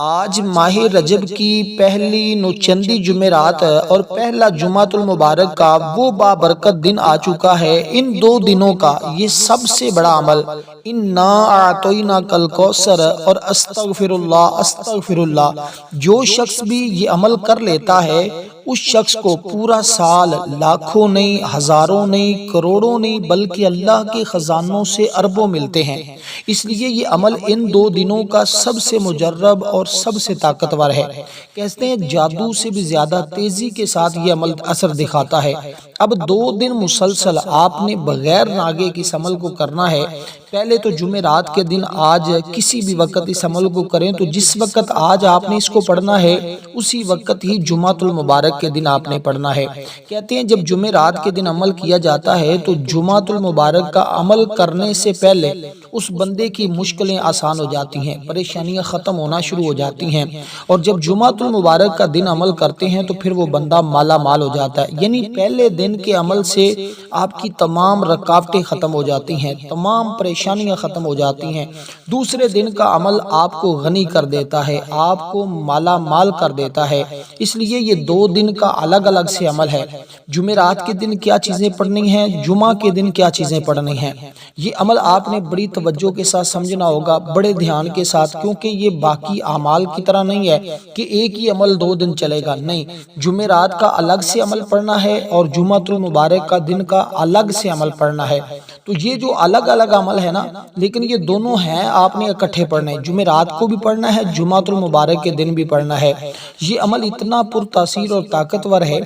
آج ماہ رجب کی پہلی نوچندی جمعرات اور پہلا جمعۃ المبارک کا وہ بابرکت دن آ چکا ہے۔ ان دو دنوں کا یہ سب سے بڑا عمل انا اعطیناک الکوثر اور استغفر اللہ جو شخص بھی یہ عمل کر لیتا ہے اس شخص کو پورا سال لاکھوں نہیں، ہزاروں نہیں، کروڑوں نہیں، بلکہ اللہ کے خزانوں سے اربوں ملتے ہیں۔ اس لیے یہ عمل ان دو دنوں کا سب سے مجرب اور سب سے طاقتور ہے۔ کہتے ہیں جادو سے بھی زیادہ تیزی کے ساتھ یہ عمل اثر دکھاتا ہے۔ اب 2 دن مسلسل آپ نے بغیر ناگے کی اس عمل کو کرنا ہے۔ پہلے تو جمعرات کے دن آج کسی بھی وقت اس عمل کو کریں تو جس وقت آج آپ نے اس کو پڑھنا ہے اسی وقت ہی جمعۃ المبارک کے دن آپ نے پڑھنا ہے۔ کہتے ہیں جب جمعرات کے دن عمل کیا جاتا ہے تو جمعۃ المبارک کا عمل کرنے سے پہلے اس بندے کی مشکلیں آسان ہو جاتی ہیں، پریشانیاں ختم ہونا شروع ہو جاتی ہیں، اور جب جمعۃ المبارک کا دن عمل کرتے ہیں تو پھر وہ بندہ مالا مال ہو جاتا ہے۔ یعنی پہلے دن کے عمل سے آپ کی تمام رکاوٹیں ختم ہو جاتی ہیں، تمام پریشانیاں ختم ہو جاتی ہیں۔ دوسرے دن کا عمل آپ کو غنی کر دیتا ہے، آپ کو مالا مال کر دیتا ہے۔ اس لیے یہ 2 دن کا الگ الگ سے عمل ہے۔ جمعرات کے دن کیا چیزیں پڑھنی ہیں، جمعہ کے دن کیا چیزیں پڑھنی ہیں، یہ عمل آپ نے بڑی توجہ کے ساتھ سمجھنا ہوگا، بڑے دھیان کے ساتھ، کیونکہ یہ باقی اعمال کی طرح نہیں ہے کہ ایک ہی عمل 2 دن چلے گا۔ نہیں، جمعرات کا الگ سے عمل پڑھنا ہے اور جمعۃ المبارک کا دن کا الگ سے عمل پڑھنا ہے۔ تو یہ جو الگ الگ عمل ہے نا، لیکن یہ دونوں ہیں آپ نے اکٹھے پڑھنے، جمعرات کو بھی پڑھنا ہے، جمعۃ المبارک کے دن بھی پڑھنا ہے۔ یہ عمل اتنا پر تاثیر اور طاقتور ہے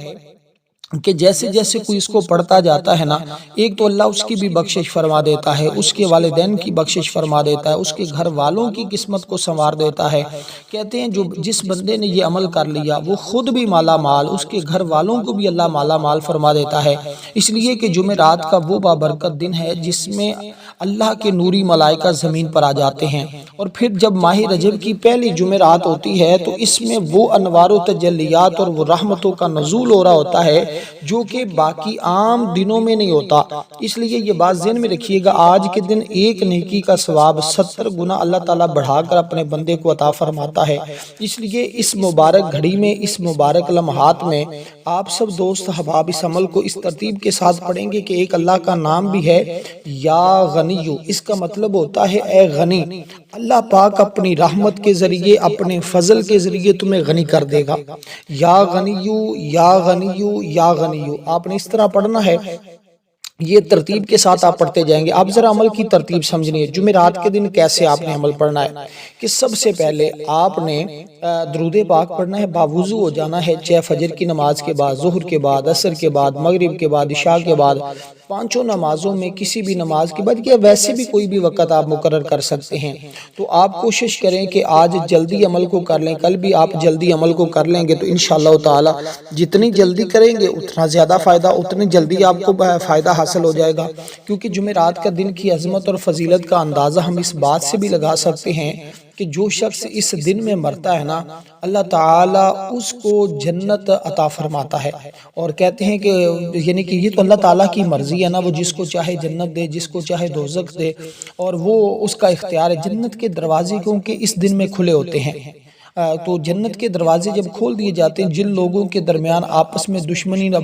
کہ جیسے جیسے کوئی اس کو پڑھتا جاتا ہے نا، ایک تو اللہ اس کی بھی بخشش فرما دیتا ہے، اس کے والدین کی بخشش فرما دیتا ہے، اس کے گھر والوں کی قسمت کو سنوار دیتا ہے۔ کہتے ہیں جس بندے نے یہ عمل کر لیا وہ خود بھی مالا مال، اس کے گھر والوں کو بھی اللہ مالا مال فرما دیتا ہے۔ اس لیے کہ جمعرات کا وہ بابرکت دن ہے جس میں اللہ کے نوری ملائکہ زمین پر آ جاتے ہیں، اور پھر جب ماہ رجب کی پہلی جمعرات ہوتی ہے تو اس میں وہ انوار و تجلیات اور وہ رحمتوں کا نزول ہو رہا ہوتا ہے جو کہ باقی عام دنوں میں نہیں ہوتا۔ اس لیے یہ بات ذہن میں رکھیے گا، آج کے دن ایک نیکی کا ثواب 70 گنا اللہ تعالیٰ بڑھا کر اپنے بندے کو عطا فرماتا ہے۔ اس لیے اس مبارک گھڑی میں، اس مبارک لمحات میں آپ سب دوست احباب اس عمل کو اس ترتیب کے ساتھ پڑھیں گے کہ ایک اللہ کا نام بھی ہے یا غنیو، اس کا مطلب ہوتا ہے اے غنی۔ اللہ پاک اپنی رحمت کے ذریعے، اپنے فضل کے ذریعے تمہیں غنی کر دے گا۔ یا غنیو یا غنیو یا غنیو، آپ نے اس طرح پڑھنا ہے، یہ ترتیب کے ساتھ آپ پڑھتے جائیں گے۔ آپ ذرا عمل کی ترتیب سمجھنی ہے، جمعرات کے دن کیسے آپ نے عمل پڑھنا ہے کہ سب سے پہلے آپ نے درود پاک پڑھنا ہے، باوضو ہو جانا ہے، 6 فجر کی نماز کے بعد، ظہر کے بعد، عصر کے بعد، مغرب کے بعد، عشاء کے بعد، 5 نمازوں میں کسی بھی نماز کے بعد، یا ویسے بھی کوئی بھی وقت آپ مقرر کر سکتے ہیں۔ تو آپ کوشش کریں کہ آج جلدی عمل کو کر لیں، کل بھی آپ جلدی عمل کو کر لیں گے تو انشاءاللہ تعالی جتنی جلدی کریں گے اتنا زیادہ فائدہ، اتنی جلدی آپ کو فائدہ حاصل ہو جائے گا۔ کیونکہ جمعرات کا دن کی عظمت اور فضیلت کا اندازہ ہم اس بات سے بھی لگا سکتے ہیں کہ جو شخص اس دن میں مرتا ہے نا، اللہ تعالیٰ اس کو جنت عطا فرماتا ہے۔ اور کہتے ہیں کہ یعنی کہ یہ تو اللہ تعالیٰ کی مرضی ہے نا، وہ جس کو چاہے جنت دے، جس کو چاہے دوزخ دے، اور وہ اس کا اختیار ہے۔ جنت کے دروازے کیونکہ اس دن میں کھلے ہوتے ہیں، تو جنت کے دروازے جب کھول دیے جاتے ہیں، جن لوگوں کے درمیان آپس میں دشمنی نہ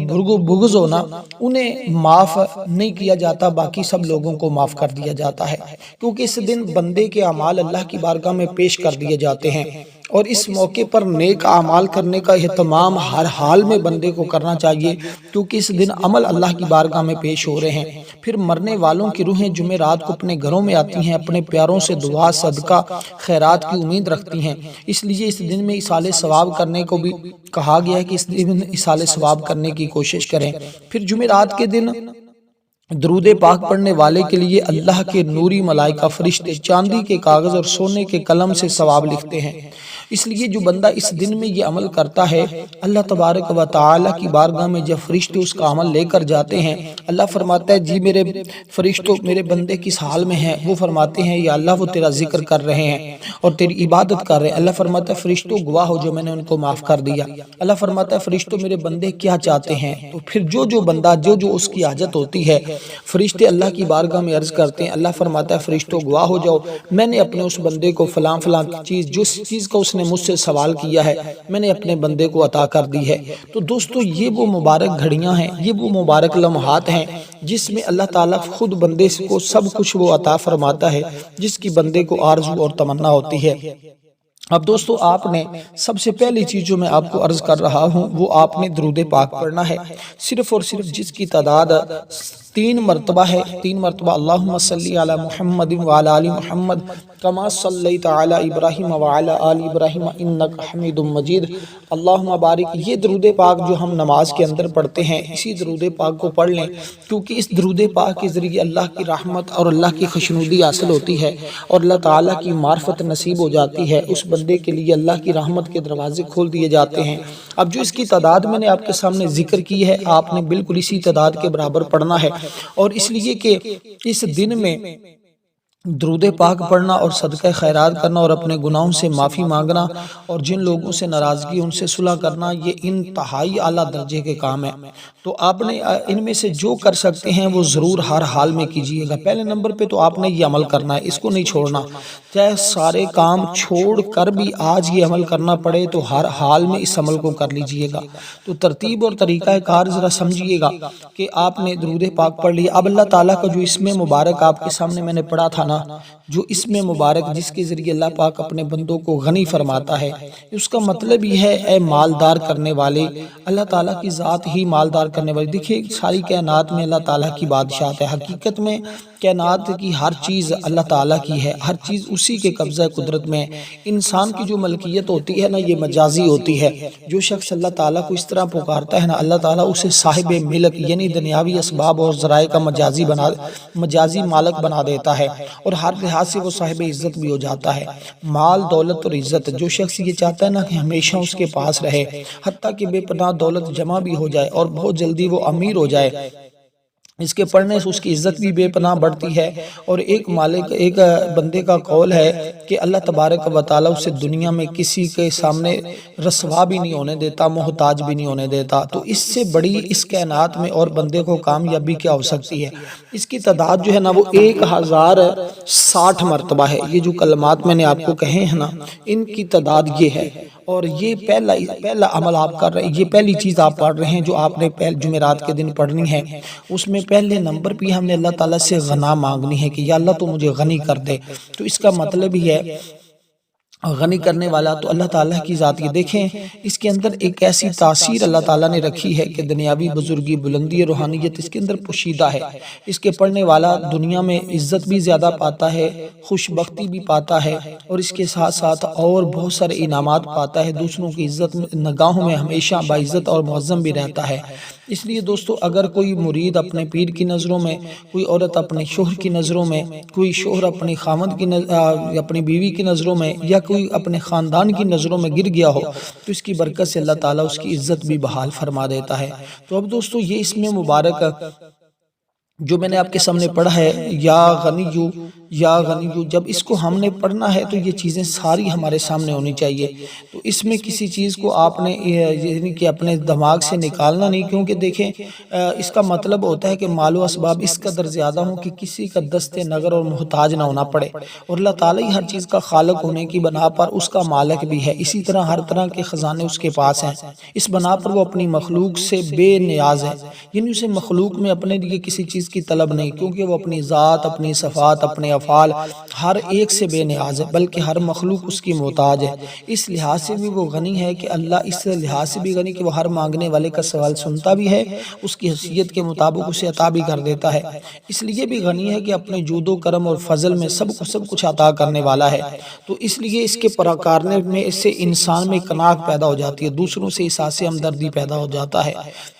بغض ہونا، انہیں معاف نہیں کیا جاتا، باقی سب لوگوں کو معاف کر دیا جاتا ہے، کیونکہ اس دن بندے کے اعمال اللہ کی بارگاہ میں پیش کر دیے جاتے ہیں۔ اور اس موقع پر نیک اعمال کرنے کا اہتمام ہر حال میں بندے کو کرنا چاہیے، کیونکہ اس دن عمل اللہ کی بارگاہ میں پیش ہو رہے ہیں۔ پھر مرنے والوں کی روحیں جمعرات کو اپنے گھروں میں آتی ہیں، اپنے پیاروں سے دعا، صدقہ، خیرات کی امید رکھتی ہیں۔ اس لیے اس دن میں ایصال ثواب کرنے کو بھی کہا گیا ہے کہ اس دن ایصال ثواب کرنے کی کوشش کریں۔ پھر جمعرات کے دن درود پاک پڑھنے والے کے لیے اللہ کے نوری ملائکہ فرشتے چاندی کے کاغذ اور سونے کے قلم سے ثواب لکھتے ہیں۔ اس لیے جو بندہ اس دن میں یہ عمل کرتا ہے، اللہ تبارک و تعالی کی بارگاہ میں جب فرشتے اس کا عمل لے کر جاتے ہیں، اللہ فرماتا ہے جی میرے فرشتوں میرے بندے کس حال میں ہیں؟ وہ فرماتے ہیں یا اللہ وہ تیرا ذکر کر رہے ہیں اور تیری عبادت کر رہے ہیں۔ اللہ فرماتا ہے فرشتوں گواہ ہو جو میں نے ان کو معاف کر دیا۔ اللہ فرماتا ہے فرشتوں میرے بندے کیا چاہتے ہیں؟ تو پھر جو بندہ جو اس کی حاجت ہوتی ہے فرشتے اللہ کی بارگاہ میں عرض کرتے ہیں، اللہ فرماتا ہے فرشتوں گواہ ہو جاؤ، میں نے اپنے اس بندے کو فلاں فلاں چیز، جس چیز کا اس نے مجھ سے سوال کیا ہے، میں نے اپنے بندے کو عطا کر دی ہے۔ تو دوستو یہ وہ مبارک گھڑیاں ہیں، یہ وہ مبارک لمحات ہیں جس میں اللہ تعالیٰ خود بندے کو سب کچھ وہ عطا فرماتا ہے جس کی بندے کو آرزو اور تمنا ہوتی ہے۔ اب دوستو آپ نے سب سے پہلی چیز جو میں آپ کو عرض کر رہا ہوں وہ آپ نے درود پاک پڑھنا ہے، صرف اور صرف جس کی تعداد 3 مرتبہ ہے، 3 مرتبہ اللہم صلی علی محمد وعلی آل محمد کما صلیت علی ابراہیم وعلی آل ابراہیم انک حمید مجید اللہم بارک۔ یہ درود پاک جو ہم نماز کے اندر پڑھتے ہیں، اسی درود پاک کو پڑھ لیں، کیونکہ اس درود پاک کے ذریعے اللہ کی رحمت اور اللہ کی خوشنودی حاصل ہوتی ہے اور اللہ تعالیٰ کی معرفت نصیب ہو جاتی ہے، اس بندے کے لیے اللہ کی رحمت کے دروازے کھول دیے جاتے ہیں۔ اب جو اس کی تعداد میں نے آپ کے سامنے ذکر کی ہے، آپ نے بالکل اسی تعداد کے برابر پڑھنا ہے، اور اس لیے کہ اس دن میں درود پاک پڑھنا اور صدقہ خیرات کرنا اور اپنے گناہوں سے معافی مانگنا اور جن لوگوں سے ناراضگی ان سے صلح کرنا، یہ انتہائی اعلیٰ درجے کے کام ہے۔ تو آپ نے ان میں سے جو کر سکتے ہیں وہ ضرور ہر حال میں کیجئے گا۔ پہلے نمبر پہ تو آپ نے یہ عمل کرنا ہے، اس کو نہیں چھوڑنا، چاہے سارے کام چھوڑ کر بھی آج یہ عمل کرنا پڑے تو ہر حال میں اس عمل کو کر لیجئے گا۔ تو ترتیب اور طریقہ کار ذرا سمجھیے گا کہ آپ نے درود پاک پڑھ لیا۔ اب اللہ تعالیٰ کا جو اسم مبارک آپ کے سامنے میں نے پڑھا تھا نا، جو اسم مبارک جس کے ذریعے اللہ پاک اپنے بندوں کو غنی فرماتا ہے، اس کا مطلب یہ ہے اے مالدار کرنے والے، اللہ تعالیٰ کی ذات ہی مالدار کرنے والے۔ دیکھیں ساری کائنات میں اللہ تعالیٰ کی بادشاہت ہے، حقیقت میں کائنات کی ہر چیز اللہ تعالیٰ کی ہے، ہر چیز اسی کے قبضہ قدرت میں۔ انسان کی جو ملکیت ہوتی ہے نا، یہ مجازی ہوتی ہے۔ جو شخص اللہ تعالیٰ کو اس طرح پکارتا ہے نا، اللہ تعالیٰ اسے صاحب ملک یعنی دنیاوی اسباب اور ذرائع کا مجازی مالک بنا دیتا ہے، اور ہر لحاظ سے وہ صاحب عزت بھی ہو جاتا ہے۔ مال، دولت اور عزت، جو شخص یہ چاہتا ہے نا کہ ہمیشہ اس کے پاس رہے، حتیٰ کہ بے پناہ دولت جمع بھی ہو جائے اور بہت جلدی وہ امیر ہو جائے، اس کے پڑھنے سے اس کی عزت بھی بے پناہ بڑھتی ہے۔ اور ایک بندے کا قول ہے کہ اللہ تبارک و تعالیٰ اسے دنیا میں کسی کے سامنے رسوا بھی نہیں ہونے دیتا، محتاج بھی نہیں ہونے دیتا۔ تو اس سے بڑی اس کائنات میں اور بندے کو کامیابی کیا ہو سکتی ہے؟ اس کی تعداد جو ہے نا وہ 1060 مرتبہ ہے۔ یہ جو کلمات میں نے آپ کو کہے ہیں نا، ان کی تعداد یہ ہے، اور یہ پہلا عمل آپ کر رہے ہیں، یہ پہلی چیز آپ پڑھ رہے ہیں جو آپ نے جمعرات کے دن پڑھنی ہے۔ اس میں پہلے نمبر پہ ہم نے اللہ تعالیٰ سے غنا مانگنی ہے کہ یا اللہ تو مجھے غنی کر دے۔ تو اس کا مطلب ہی ہے غنی کرنے والا تو اللہ تعالیٰ کی ذات۔ یہ دیکھیں اس کے اندر ایک ایسی تاثیر اللہ تعالیٰ نے رکھی ہے کہ دنیاوی بزرگی، بلندی، روحانیت اس کے اندر پوشیدہ ہے۔ اس کے پڑھنے والا دنیا میں عزت بھی زیادہ پاتا ہے، خوش بختی بھی پاتا ہے، اور اس کے ساتھ ساتھ اور بہت سارے انعامات پاتا ہے، دوسروں کی عزت نگاہوں میں ہمیشہ باعزت اور معظم بھی رہتا ہے۔ اس لیے دوستو اگر کوئی مرید اپنے پیر کی نظروں میں، کوئی عورت اپنے شوہر کی نظروں میں، کوئی شوہر اپنی خامد کی اپنی بیوی کی نظروں میں، یا کوئی اپنے خاندان کی نظروں میں گر گیا ہو تو اس کی برکت سے اللہ تعالیٰ اس کی عزت بھی بحال فرما دیتا ہے۔ تو اب دوستو یہ اسم مبارک جو میں نے آپ کے سامنے پڑھا ہے، یا غنیو یا غنیو، جب اس کو ہم نے پڑھنا ہے تو یہ چیزیں ساری ہمارے سامنے ہونی چاہیے۔ تو اس میں کسی چیز کو آپ نے یعنی کہ اپنے دماغ سے نکالنا نہیں، کیونکہ دیکھیں اس کا مطلب ہوتا ہے کہ مال و اسباب اس قدر زیادہ ہوں کہ کسی کا دست نگر اور محتاج نہ ہونا پڑے، اور اللہ تعالیٰ ہی ہر چیز کا خالق ہونے کی بنا پر اس کا مالک بھی ہے۔ اسی طرح ہر طرح کے خزانے اس کے پاس ہیں، اس بنا پر وہ اپنی مخلوق سے بے نیاز ہے، یعنی اسے مخلوق میں اپنے لیے کسی چیز کی طلب نہیں، کیونکہ وہ اپنی ذات، اپنی صفات، اپنے افعال ہر ایک سے بے نیاز ہے، بلکہ ہر مخلوق اس کی محتاج ہے۔ اس لحاظ سے بھی وہ غنی ہے کہ اللہ اس لحاظ سے بھی غنی کہ وہ ہر مانگنے والے کا سوال سنتا بھی ہے، اس کی حیثیت کے مطابق اسے عطا بھی کر دیتا ہے۔ اس لیے بھی غنی ہے کہ اپنے جود و کرم اور فضل میں سب کچھ عطا کرنے والا ہے۔ تو اس لیے اس کے پراکارنے میں اس سے انسان میں قناعت پیدا ہو جاتی ہے، دوسروں سے احساس ہمدردی پیدا ہو جاتا ہے۔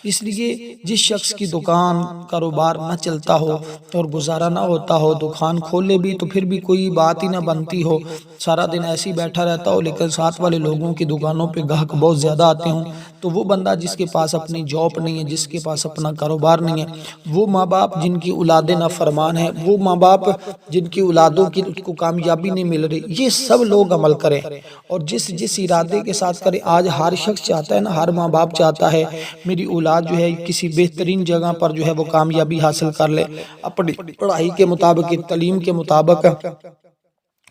اس لیے جس شخص کی دکان کاروبار نہ چلتا ہو اور گزارا نہ ہوتا ہو، دکان کھول لے بھی تو پھر بھی کوئی بات ہی نہ بنتی ہو، سارا دن ایسے ہی بیٹھا رہتا ہو، لیکن ساتھ والے لوگوں کی دکانوں پہ گاہک بہت زیادہ آتے ہوں، تو وہ بندہ جس کے پاس اپنی جاب نہیں ہے، جس کے پاس اپنا کاروبار نہیں ہے، وہ ماں باپ جن کی اولادیں نافرمان ہیں، وہ ماں باپ جن کی اولادوں کی کو کامیابی نہیں مل رہی، یہ سب لوگ عمل کریں اور جس ارادے کے ساتھ کریں۔ آج ہر شخص چاہتا ہے نا، ہر ماں باپ چاہتا ہے میری اولاد جو ہے کسی بہترین جگہ پر جو ہے وہ کامیابی حاصل کر لے، اپنی پڑھائی کے مطابق، تعلیم کے مطابق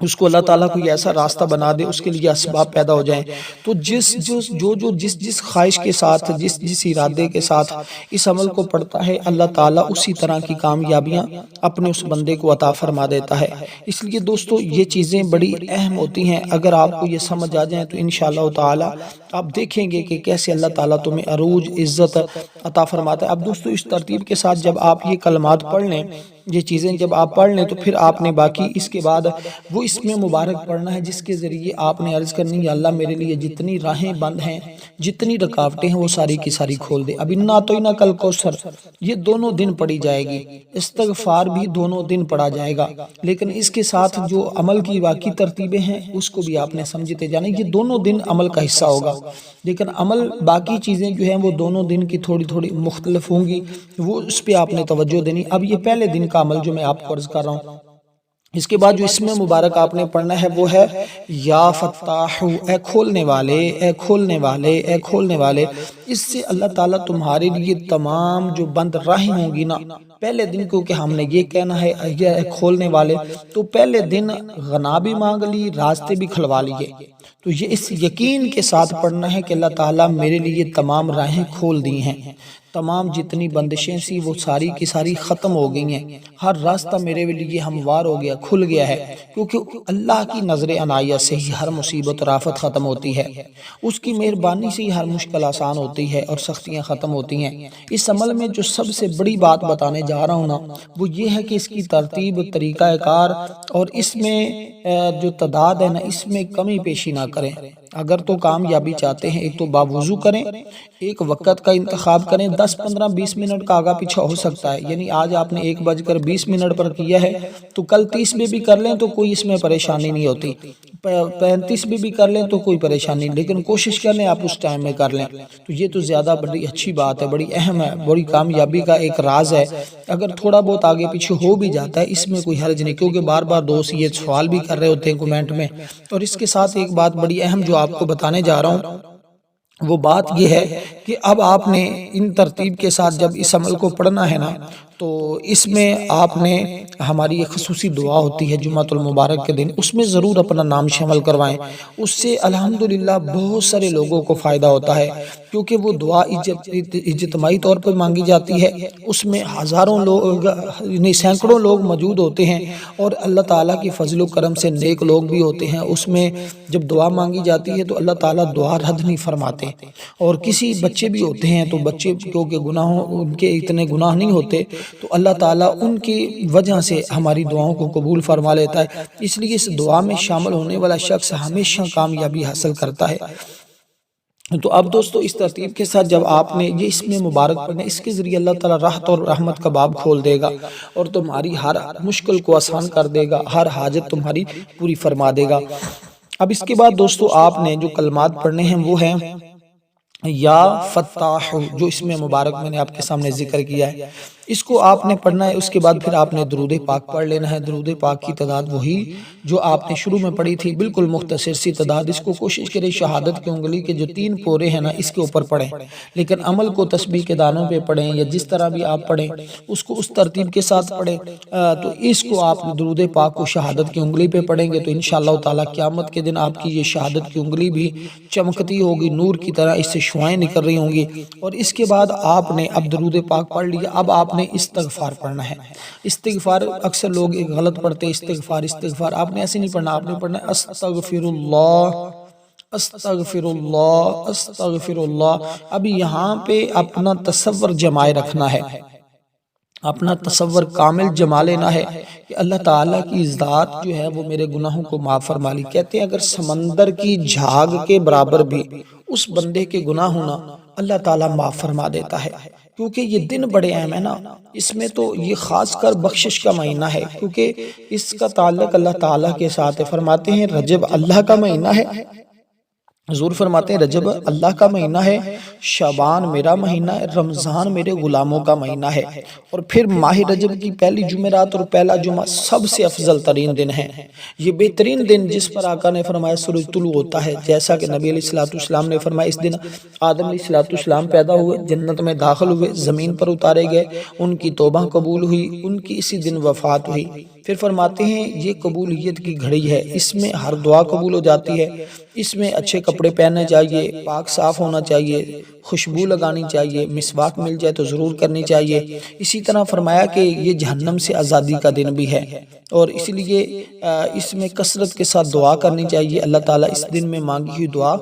اس کو اللہ تعالیٰ کوئی ایسا راستہ بنا دے، اس کے لیے اسباب پیدا ہو جائیں۔ تو جس خواہش کے ساتھ، جس ارادے کے ساتھ اس عمل کو پڑھتا ہے، اللہ تعالیٰ اسی طرح کی کامیابیاں اپنے اس بندے کو عطا فرما دیتا ہے۔ اس لیے دوستو یہ چیزیں بڑی اہم ہوتی ہیں، اگر آپ کو یہ سمجھ آ جائیں تو انشاءاللہ تعالیٰ آپ دیکھیں گے کہ کیسے اللہ تعالیٰ تمہیں عروج، عزت عطا فرماتا ہے۔ اب دوستو اس ترتیب کے ساتھ جب آپ یہ کلمات پڑھ لیں، یہ چیزیں جب آپ پڑھ لیں، تو پھر آپ نے باقی اس کے بعد وہ اس میں مبارک پڑھنا ہے، جس کے ذریعے آپ نے عرض کرنی ہے اللہ میرے لیے جتنی راہیں بند ہیں، جتنی رکاوٹیں ہیں، وہ ساری کی ساری کھول دے۔ اب انا اعطیناک کل کوثر یہ دونوں دن پڑھی جائے گی، استغفار بھی دونوں دن پڑھا جائے گا، لیکن اس کے ساتھ جو عمل کی باقی ترتیبیں ہیں اس کو بھی آپ نے سمجھتے جانا، یہ دونوں دن عمل کا حصہ ہوگا، لیکن عمل باقی چیزیں جو ہیں وہ دونوں دن کی تھوڑی تھوڑی مختلف ہوں گی، وہ اس پہ آپ نے توجہ دینی۔ اب یہ پہلے دن کا عمل جو میں آپ کو عرض کر رہا ہوں، اس کے بعد جو اسم مبارک آپ نے پڑھنا ہے وہ ہے یا فتاح، اے کھولنے والے، اے کھولنے والے، اے کھولنے والے۔ اس سے اللہ تعالیٰ تمہارے لیے تمام جو بند راہیں ہوں گی نا، پہلے دن کو کہ ہم نے یہ کہنا ہے اے کھولنے والے، تو پہلے دن غنا بھی مانگ لی، راستے بھی کھلوا لیے، تو یہ اس یقین کے ساتھ پڑھنا ہے کہ اللہ تعالیٰ میرے لیے تمام راہیں کھول دی ہیں، تمام جتنی بندشیں سی وہ ساری کی ساری ختم ہو گئی ہیں، ہر راستہ میرے لیے ہموار ہو گیا، کھل گیا ہے، کیونکہ اللہ کی نظر عنایت سے ہی ہر مصیبت اور آفت ختم ہوتی ہے، اس کی مہربانی سے ہی ہر مشکل آسان ہوتی ہے اور سختیاں ختم ہوتی ہیں۔ اس عمل میں جو سب سے بڑی بات بتانے جا رہا ہوں نا، وہ یہ ہے کہ اس کی ترتیب، طریقہ کار اور اس میں جو تعداد ہے نا، اس میں کمی پیشی نہ کریں۔ اگر تو کامیابی چاہتے ہیں، ایک تو باوضو کریں، ایک وقت کا انتخاب کریں، 10 15 20 منٹ کا آگا پیچھا ہو سکتا ہے، یعنی آج آپ نے 1:20 پر کیا ہے تو کل 30 میں بھی کر لیں تو کوئی اس میں پریشانی نہیں ہوتی، 35 میں بھی کر لیں تو کوئی پریشانی نہیں، لیکن کوشش کر لیں آپ اس ٹائم میں کر لیں، تو یہ تو زیادہ بڑی اچھی بات ہے، بڑی اہم ہے، بڑی کامیابی کا ایک راز ہے۔ اگر تھوڑا بہت آگے پیچھے ہو بھی جاتا ہے اس میں کوئی حرج نہیں، کیونکہ بار بار دوست یہ سوال بھی کر رہے ہوتے ہیں کمنٹ میں۔ اور اس کے ساتھ ایک بات بڑی اہم جو آپ کو بتانے جا رہا ہوں، وہ بات یہ ہے کہ اب آپ نے ان ترتیب کے ساتھ جب اس عمل کو پڑھنا ہے نا، تو اس میں آپ نے ہماری ایک خصوصی دعا ہوتی ہے جمعۃ المبارک کے دن، اس میں ضرور اپنا نام شامل کروائیں، اس سے الحمدللہ بہت سارے لوگوں کو فائدہ ہوتا ہے، کیونکہ وہ دعا اجتماعی طور پر مانگی جاتی ہے، اس میں ہزاروں لوگ نہیں سینکڑوں لوگ موجود ہوتے ہیں، اور اللہ تعالیٰ کی فضل و کرم سے نیک لوگ بھی ہوتے ہیں، اس میں جب دعا مانگی جاتی ہے تو اللہ تعالیٰ دعا رد نہیں فرماتے، اور کسی بچے بھی ہوتے ہیں تو بچے کیونکہ گناہوں ان کے اتنے گناہ نہیں ہوتے، تو اللہ تعالیٰ ان کی وجہ سے ہماری دعاؤں کو قبول فرما لیتا ہے، اس لیے اس دعا میں شامل ہونے والا شخص ہمیشہ کامیابی حاصل کرتا ہے۔ تو اب دوستو اس ترتیب کے ساتھ جب آپ نے یہ اس میں مبارک پڑھنا، اس کے ذریعے اللہ تعالیٰ راحت اور رحمت کا باب کھول دے گا، اور تمہاری ہر مشکل کو آسان کر دے گا، ہر حاجت تمہاری پوری فرما دے گا۔ اب اس کے بعد دوستو آپ نے جو کلمات پڑھنے ہیں وہ ہیں یا فتاح، جو اس میں مبارک میں نے آپ کے سامنے ذکر کیا ہے، اس کو آپ نے پڑھنا ہے۔ اس کے بعد پھر آپ نے درود پاک پڑھ لینا ہے، درود پاک کی تعداد وہی جو آپ نے شروع میں پڑھی تھی، بالکل مختصر سی تعداد، اس کو کوشش کریں شہادت کی انگلی کے جو 3 پورے ہیں نا اس کے اوپر پڑھیں، لیکن عمل کو تسبیح کے دانوں پہ پڑھیں، یا جس طرح بھی آپ پڑھیں اس کو اس ترتیب کے ساتھ پڑھیں۔ تو اس کو آپ درود پاک کو شہادت کی انگلی پہ پڑھیں گے تو انشاءاللہ تعالیٰ قیامت کے دن آپ کی یہ شہادت کی انگلی بھی چمکتی ہوگی، نور کی طرح اس سے شعائیں نکل رہی ہوں گی۔ اور اس کے بعد آپ نے اب درود پاک پڑھ لیا، اب آپ نے استغفار پڑھنا ہے۔ استغفار اکثر لوگ ایک غلط پڑھتے ہیں، استغفار آپ نے ایسے نہیں پڑھنا، آپ نے پڑھنا ہے استغفر اللہ، استغفر اللہ، استغفر اللہ۔ اب یہاں پہ اپنا تصور جمائے رکھنا ہے، اپنا تصور کامل جما لینا ہے کہ اللہ تعالیٰ کی ذات جو ہے وہ میرے گناہوں کو معاف فرما لی۔ کہتے ہیں اگر سمندر کی جھاگ کے برابر بھی اس بندے کے گناہ ہونا اللہ تعالیٰ معاف فرما دیتا ہے، کیونکہ یہ دن بڑے اہم ہے نا، اس میں تو یہ خاص کر بخشش کا مہینہ ہے، کیونکہ اس کا تعلق اللہ تعالیٰ کے ساتھ ہے۔ فرماتے ہیں رجب اللہ کا مہینہ ہے، حضور فرماتے ہیں رجب اللہ کا مہینہ ہے، شعبان میرا مہینہ ہے، رمضان میرے غلاموں کا مہینہ ہے۔ اور پھر ماہ رجب کی پہلی جمعرات اور پہلا جمعہ سب سے افضل ترین دن ہے۔ یہ بہترین دن جس پر آقا نے فرمایا سورج طلوع ہوتا ہے، جیسا کہ نبی علیہ السلام نے فرمایا اس دن آدم علیہ السلام پیدا ہوئے، جنت میں داخل ہوئے، زمین پر اتارے گئے، ان کی توبہ قبول ہوئی، ان کی اسی دن وفات ہوئی۔ پھر فرماتے ہیں یہ قبولیت کی گھڑی ہے، اس میں ہر دعا قبول ہو جاتی ہے، اس میں اچھے کپڑے پہننے چاہیے، پاک صاف ہونا چاہیے، خوشبو لگانی چاہیے، مسواک مل جائے تو ضرور کرنی چاہیے۔ اسی طرح فرمایا کہ یہ جہنم سے آزادی کا دن بھی ہے، اور اس لیے اس میں کثرت کے ساتھ دعا کرنی چاہیے۔ اللہ تعالیٰ اس دن میں مانگی ہوئی دعا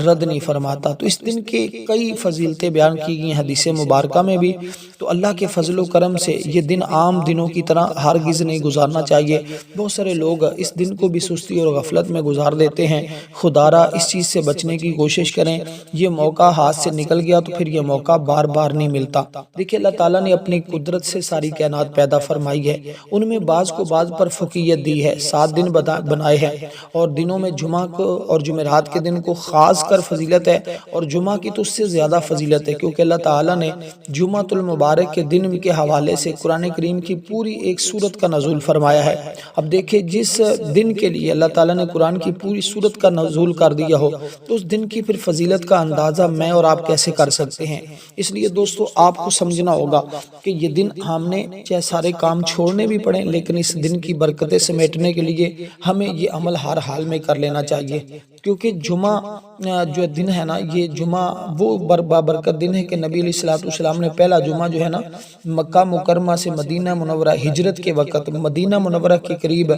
رد نہیں فرماتا۔ تو اس دن کے کئی فضیلتیں بیان کی گئی ہیں حدیث مبارکہ میں بھی۔ تو اللہ کے فضل و کرم سے یہ دن عام دنوں کی طرح ہرگز نہیں گزارنا چاہیے۔ بہت سارے لوگ اس دن کو بھی سستی اور غفلت میں گزار دیتے ہیں۔ خدارہ اس چیز سے بچنے کی کوشش کریں، یہ موقع ہاتھ سے نکل گیا تو پھر یہ موقع بار بار نہیں ملتا۔ دیکھیں اللہ تعالیٰ نے اپنی قدرت سے ساری کائنات پیدا فرمائی ہے، ان میں بعض کو بعض پر فوقیت دی ہے، 7 دن بنائے ہیں، اور دنوں میں جمعہ کو اور جمعرات کے دن کو خاص کر فضیلت ہے، اور جمعہ کی تو اس سے زیادہ فضیلت ہے، کیونکہ اللہ تعالیٰ نے جمعہ المبارک کے دن کے حوالے سے قرآن کریم کی پوری ایک سورت کا نزول فرمایا ہے۔ اب دیکھیں جس دن کے لیے اللہ تعالیٰ نے قرآن کی پوری سورت کا نزول کر دیا ہو تو اس دن کی پھر فضیلت کا اندازہ میں اور آپ کیسے کر سکتے ہیں؟ اس لیے دوستو آپ کو سمجھنا ہوگا کہ یہ دن ہم نے چاہے سارے کام چھوڑنے بھی پڑیں، لیکن اس دن کی برکتیں سمیٹنے کے لیے ہمیں یہ عمل ہر حال میں کر لینا چاہیے، کیونکہ جمعہ جو دن ہے نا، یہ جمعہ وہ بابرکت دن ہے کہ نبی علیہ السلام نے پہلا جمعہ جو ہے نا مکہ مکرمہ سے مدینہ منورہ ہجرت کے وقت مدینہ منورہ کے قریب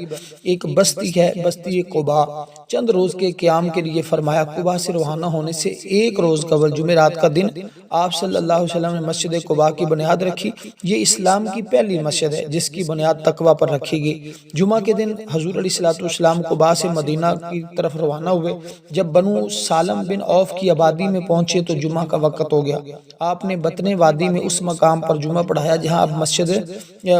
ایک بستی ہے، بستی قباء، چند روز کے قیام کے لیے فرمایا۔ قباء سے روانہ ہونے سے ایک روز قبل جمعرات کا دن آپ صلی اللہ علیہ وسلم نے مسجد قباء کی بنیاد رکھی۔ یہ اسلام کی پہلی مسجد ہے جس کی بنیاد تقوی پر رکھی گئی۔ جمعہ کے دن حضور علیہ السلام قباء سے مدینہ کی طرف روانہ ہوئے۔ جب بنو سالم بن عوف کی آبادی میں پہنچے تو جمعہ کا وقت ہو گیا۔ آپ نے بطن وادی میں اس مقام پر جمعہ پڑھایا جہاں اب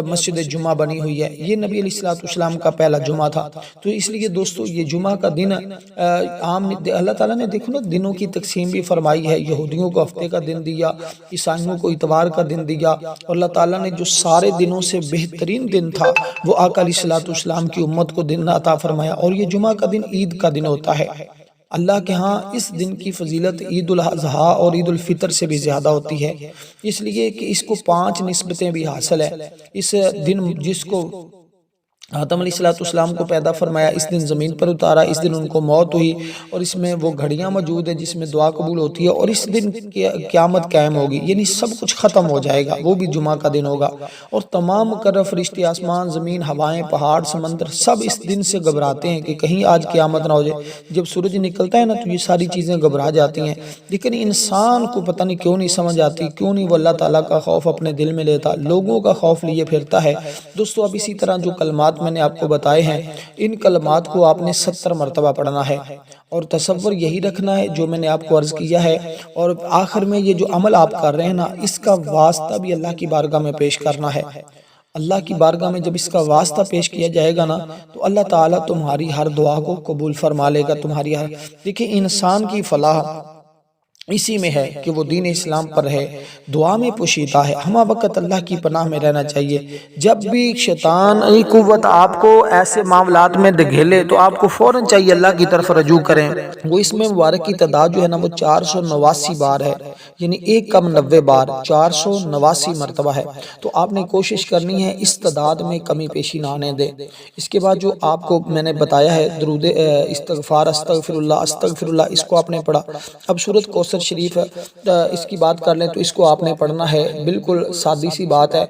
مسجد جمعہ بنی ہوئی ہے۔ یہ نبی علیہ السلام کا پہلا جمعہ تھا۔ تو اس لیے دوستو یہ جمعہ کا دن عام اللہ تعالیٰ نے دیکھو نا دنوں کی تقسیم بھی فرمائی ہے، یہودیوں کو ہفتے کا دن دیا، عیسائیوں کو اتوار کا دن دیا، اور اللہ تعالیٰ نے جو سارے دنوں سے بہترین دن تھا وہ آقا علیہ السلام کی امت کو دن عطا فرمایا، اور یہ جمعہ کا دن عید کا دن ہوتا ہے۔ اللہ کے ہاں اس دن کی فضیلت عید الاضحیٰ اور عید الفطر سے بھی زیادہ ہوتی ہے، اس لیے کہ اس کو 5 نسبتیں بھی حاصل ہے۔ اس دن جس کو آدم علیہ السلام کو پیدا فرمایا، اس دن زمین پر اتارا، اس دن ان کو موت ہوئی، اور اس میں وہ گھڑیاں موجود ہیں جس میں دعا قبول ہوتی ہے، اور اس دن قیامت قائم ہوگی، یعنی سب کچھ ختم ہو جائے گا، وہ بھی جمعہ کا دن ہوگا، اور تمام مقرر فرشتے آسمان زمین ہوائیں پہاڑ سمندر سب اس دن سے گھبراتے ہیں کہ کہیں آج قیامت نہ ہو جائے۔ جب سورج نکلتا ہے نا تو یہ ساری چیزیں گھبرا جاتی ہیں، لیکن انسان کو پتہ نہیں کیوں نہیں سمجھ آتی، کیوں نہیں وہ اللہ تعالیٰ کا خوف اپنے دل میں لیتا، لوگوں کا خوف لیے پھرتا ہے۔ دوستو اب اسی طرح جو کلمات میں نے آپ کو بتائے ہیں، ان کلمات کو آپ نے 70 مرتبہ پڑھنا ہے، اور تصور یہی رکھنا ہے جو میں نے آپ کو عرض کیا ہے، اور آخر میں یہ جو عمل آپ کر رہے ہیں نا اس کا واسطہ بھی اللہ کی بارگاہ میں پیش کرنا ہے۔ اللہ کی بارگاہ میں جب اس کا واسطہ پیش کیا جائے گا نا تو اللہ تعالیٰ تمہاری ہر دعا کو قبول فرما لے گا، تمہاری ہر دیکھیں انسان کی فلاح اسی میں ہے کہ وہ دین اسلام پر ہے، دعا میں پوشیدہ ہے۔ ہمہ وقت اللہ کی پناہ میں رہنا چاہیے۔ جب بھی شیطان قوت آپ کو ایسے معاملات میں دھکیلے تو آپ کو فوراً چاہیے اللہ کی طرف رجوع کریں۔ وہ اس میں مبارک کی تعداد جو ہے نا وہ 489 بار ہے، یعنی 1 کم 90 بار 489 مرتبہ ہے۔ تو آپ نے کوشش کرنی ہے اس تعداد میں کمی پیشی نہ آنے دے۔ اس کے بعد جو آپ کو میں نے بتایا ہے درود استغفار استغفر اللہ، اس کو آپ نے پڑھا۔ اب سورۃ کوثر شریف اس کی بات کر لیں تو اس کو آپ نے پڑھنا ہے، بالکل سادی سی بات ہے،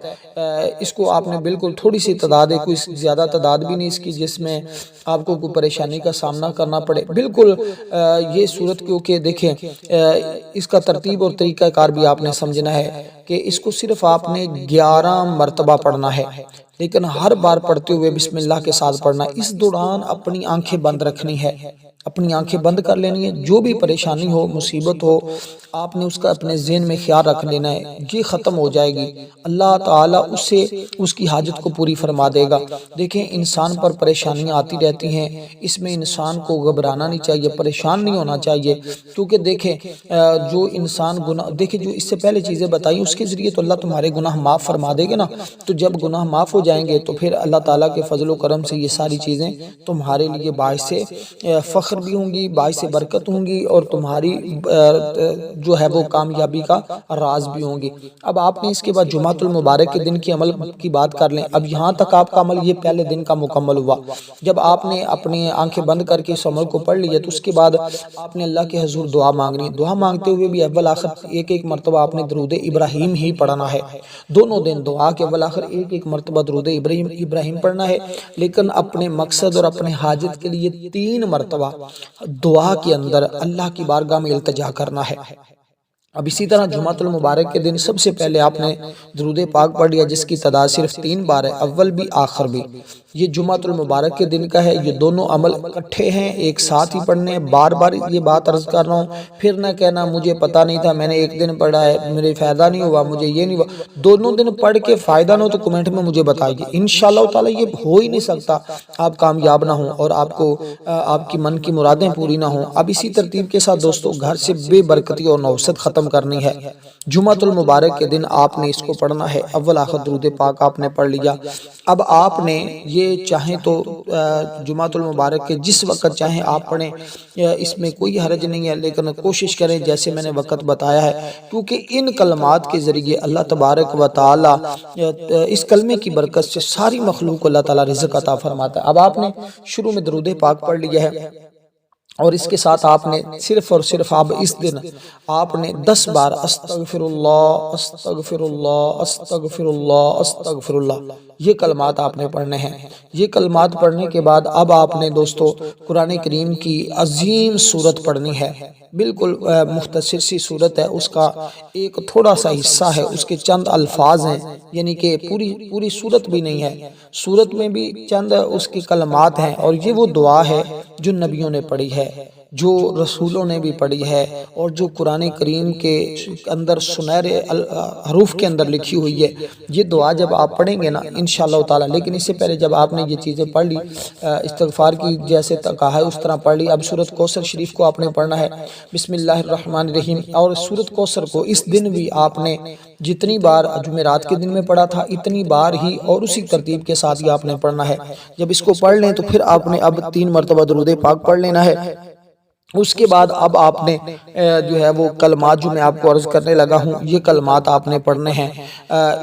اس کو آپ نے بالکل تھوڑی سی تعداد ہے، کوئی زیادہ تعداد بھی نہیں اس کی جس میں آپ کو کوئی پریشانی کا سامنا کرنا پڑے۔ بالکل یہ صورت کیونکہ دیکھیں اس کا ترتیب اور طریقہ کار بھی آپ نے سمجھنا ہے کہ اس کو صرف آپ نے 11 مرتبہ پڑھنا ہے، لیکن ہر بار پڑھتے ہوئے بسم اللہ کے ساتھ پڑھنا ہے۔ اس دوران اپنی آنکھیں بند رکھنی ہے، اپنی آنکھیں بند کر لینی ہے، جو بھی پریشانی ہو، مصیبت ہو، آپ نے اس کا اپنے ذہن میں خیال رکھ لینا ہے، یہ ختم ہو جائے گی، اللہ تعالیٰ اسے اس کی حاجت کو پوری فرما دے گا۔ دیکھیں انسان پر پریشانیاں آتی رہتی ہیں، اس میں انسان کو گھبرانا نہیں چاہیے، پریشان نہیں ہونا چاہیے، کیونکہ دیکھیں جو انسان گناہ، دیکھیں جو اس سے پہلے چیزیں بتائیں اس کے ذریعے تو اللہ تمہارے گناہ معاف فرما دے گا نا، تو جب گناہ معاف ہو جائیں گے تو پھر اللہ تعالیٰ کے فضل و کرم سے یہ ساری چیزیں تمہارے لیے باعث فخر بھی ہوں گی، باعث برکت ہوں گی، اور تمہاری جو ہے وہ کامیابی کا راز بھی ہوں گی۔ اب آپ نے اس کے بعد جمعۃ المبارک کے دن کی عمل کی بات کر لیں۔ اب یہاں تک آپ کا عمل یہ پہلے دن کا مکمل ہوا۔ جب آپ نے اپنی آنکھیں بند کر کے اس عمل کو پڑھ لیا تو اس کے بعد آپ نے اللہ کے حضور دعا مانگنی، دعا مانگتے ہوئے بھی اول آخر ایک ایک مرتبہ آپ نے درود ابراہیم ہی پڑھنا ہے۔ دونوں دن دعا کے اول آخر ایک ایک مرتبہ درود ابراہیم پڑھنا ہے، لیکن اپنے مقصد اور اپنے حاجت کے لیے 3 مرتبہ دعا کے اندر اللہ کی بارگاہ میں التجا کرنا ہے۔ اب اسی طرح جمعۃ المبارک کے دن سب سے پہلے آپ نے درود پاک پڑھ لیا، جس کی تعداد صرف 3 بار ہے، اول بھی آخر بھی۔ یہ جمعۃ المبارک کے دن کا ہے، یہ دونوں عمل اکٹھے ہیں، ایک ساتھ ہی پڑھنے ہیں۔ بار بار یہ بات عرض کر رہا ہوں، پھر نہ کہنا مجھے پتہ نہیں تھا، میں نے ایک دن پڑھا ہے، میرے فائدہ نہیں ہوا، مجھے یہ نہیں ہوا۔ دونوں دن پڑھ کے فائدہ نہ ہو تو کمنٹ میں مجھے بتائیے، انشاءاللہ تعالی یہ ہو ہی نہیں سکتا آپ کامیاب نہ ہوں اور آپ کو آپ کی من کی مرادیں پوری نہ ہوں۔ اب اسی ترتیب کے ساتھ دوستو گھر سے بے برکتی اور نوست ختم کرنی ہے۔ جمعۃ المبارک کے دن آپ نے اس کو پڑھنا ہے، اول آخر درود پاک آپ نے پڑھ لیا۔ اب آپ نے یہ چاہیں تو جمعۃ المبارک کے جس وقت چاہیں آپ پڑھیں، اس میں کوئی حرج نہیں ہے، لیکن کوشش کریں جیسے میں نے وقت بتایا ہے، کیونکہ ان کلمات کے ذریعے اللہ تبارک و تعالی اس کلمے کی برکت سے ساری مخلوق کو اللہ تعالی رزق عطا فرماتا ہے۔ اب آپ نے شروع میں درود پاک پڑھ لیا ہے، اور اس کے ساتھ آپ نے صرف اور صرف آپ اس دن آپ نے 10 بار استغفر اللہ استغفر اللہ استغفر اللہ استغفر اللہ یہ کلمات آپ نے پڑھنے ہیں۔ یہ کلمات پڑھنے کے بعد اب آپ نے دوستو قرآن کریم کی عظیم سورت پڑھنی ہے، بالکل مختصر سی سورت ہے، اس کا ایک تھوڑا سا حصہ ہے، اس کے چند الفاظ ہیں، یعنی کہ پوری سورت بھی نہیں ہے، سورت میں بھی چند اس کی کلمات ہیں، اور یہ وہ دعا ہے جو نبیوں نے پڑھی ہے، جو رسولوں نے بھی پڑھی ہے، اور جو قرآن کریم کے اندر سنہرے حروف کے اندر لکھی ہوئی ہے۔ یہ دعا جب آپ پڑھیں گے نا انشاءاللہ تعالی، لیکن اس سے پہلے جب آپ نے یہ چیزیں پڑھ لی، استغفار کی جیسے کہا ہے اس طرح پڑھ لی، اب سورۃ کوثر شریف کو آپ نے پڑھنا ہے، بسم اللہ الرحمن الرحیم۔ اور سورۃ کوثر کو اس دن بھی آپ نے جتنی بار جمعرات کے دن میں پڑھا تھا اتنی بار ہی اور اسی ترتیب کے ساتھ ہی آپ نے پڑھنا ہے۔ جب اس کو پڑھ لیں تو پھر آپ نے اب 3 مرتبہ درود پاک پڑھ لینا ہے۔ اس کے بعد اب آپ نے جو ہے وہ کلمات جو میں آپ کو عرض کرنے لگا ہوں، یہ کلمات آپ نے پڑھنے ہیں۔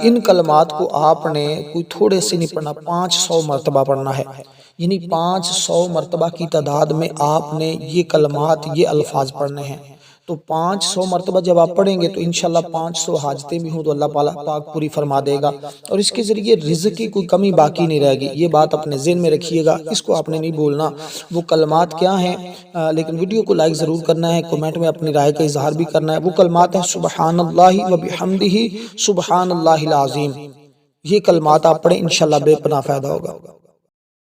ان کلمات کو آپ نے کوئی تھوڑے سے نہیں پڑھنا، 500 مرتبہ پڑھنا ہے، یعنی 500 مرتبہ کی تعداد میں آپ نے یہ کلمات یہ الفاظ پڑھنے ہیں۔ تو 500 مرتبہ جب آپ پڑھیں گے تو انشاءاللہ 500 حاجتیں بھی ہوں تو اللہ پاک پوری فرما دے گا، اور اس کے ذریعے رزق کی کوئی کمی باقی نہیں رہے گی۔ یہ بات اپنے ذہن میں رکھیے گا، اس کو آپ نے نہیں بولنا۔ وہ کلمات کیا ہیں، لیکن ویڈیو کو لائک ضرور کرنا ہے، کومنٹ میں اپنی رائے کا اظہار بھی کرنا ہے۔ وہ کلمات ہیں سبحان اللہ و بحمدہ سبحان اللہ العظیم۔ یہ کلمات آپ پڑھیں، انشاءاللہ بے پناہ فائدہ ہوگا۔